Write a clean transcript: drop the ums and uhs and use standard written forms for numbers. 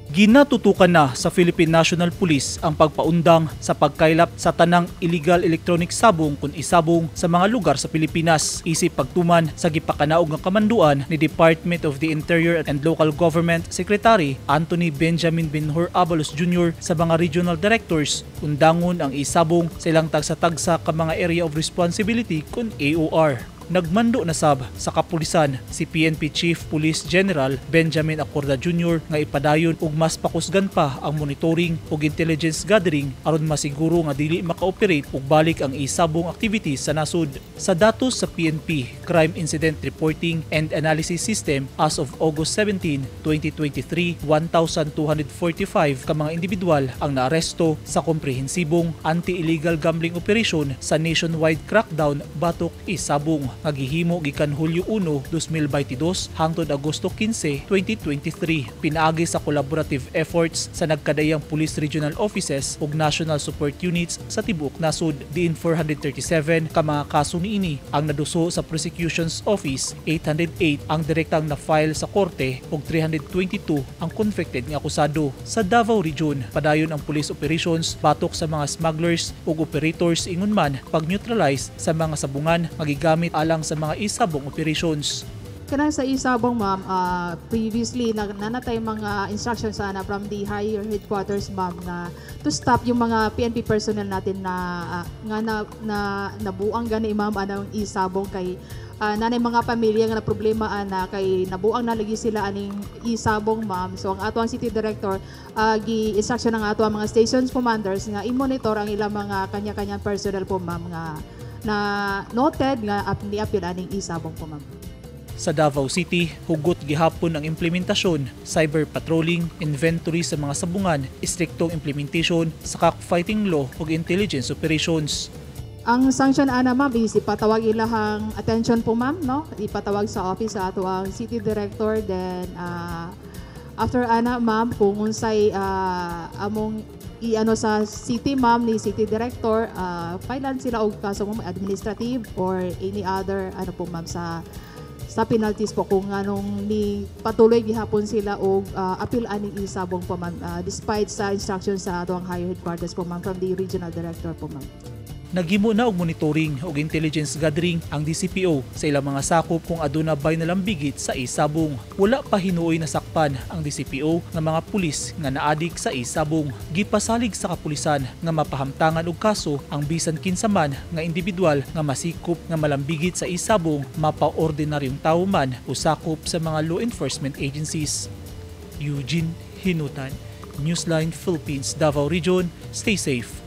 Ginatutukan na sa Philippine National Police ang pagpaundang sa pagkaylap sa tanang illegal electronic sabong kun isabong sa mga lugar sa Pilipinas isip pagtuman sa gipakanaog nga kamanduan ni Department of the Interior and Local Government Secretary Anthony Benjamin Benhur Abalos Jr. sa mga regional directors undangon ang isabong sa ilang tagsa-tagsa ka mga area of responsibility kun AOR. Nagmando na sab sa kapulisan si PNP Chief Police General Benjamin Acorda Jr. nga ipadayon og mas pakusgan pa ang monitoring ug intelligence gathering aron masiguro nga dili maka-operate ug balik ang isabong activities sa nasud. Sa datos sa PNP Crime Incident Reporting and Analysis System as of August 17, 2023, 1,245 ka mga individual ang naaresto sa komprehensibong anti-illegal gambling operation sa nationwide crackdown batok isabong nga gihimo gikan Hulyo 1, 2022 hangtod Agosto 15, 2023. Pinaagi sa collaborative efforts sa nagkadayang police regional offices ug national support units sa tibuok nasud. Diin 437 ka mga kaso niini ang naduso sa prosecution's office, 808 ang direktang na-file sa korte ug 322 ang convicted nga akusado. Sa Davao Region, padayon ang police operations batok sa mga smugglers ug operators ingon man pag-neutralize sa mga sabungan magigamit alang sa mga isabong operations. Kanang sa isabong ma'am, previously nanatay mga instructions sana from the higher headquarters ma'am na to stop yung mga PNP personnel natin na nabuang gani ma'am anang isabong kay nanay mga pamilya nga na problema ana kay nabuang nalagi sila aning isabong ma'am. So ang ato ang city director gi-instruction ng ato ang mga stations commanders nga i-monitor ang ilang mga kanya-kanyang personnel po ma'am nga na noted nga ni-appeal aning isabong po ma'am. Sa Davao City, hugot gihapon ang implementasyon, cyber patrolling, inventory sa mga sabungan, istriktong implementation sa cockfighting law ug intelligence operations. Ang sanction ana ma'am is ipatawag ilahang attention po ma'am no, ipatawag sa office sa ato ang city director, then after ana ma'am kung unsay among iano sa city ma'am ni city director, filean sila og kaso ma'am administrative or any other ano po ma'am sa penalties po kung anong ni patuloy gihapon sila og appeal aning isabong po ma'am despite sa instructions sa ato ang higher headquarters po ma'am from the regional director po ma'am. Naghimo na og monitoring ug intelligence gathering ang DCPO sa ilang mga sakop kung aduna bay nalambigit sa isabong. Wala pa hinuoy nasakpan ang DCPO nga mga pulis nga naadik sa isabong. Gipasalig sa kapulisan nga mapahamtangan og kaso ang bisan kinsa man nga individual nga masikop nga malambigit sa isabong, mapa-ordinaryong tawo man o sakop sa mga law enforcement agencies. Eugene Hinutan, Newsline Philippines, Davao Region. Stay safe.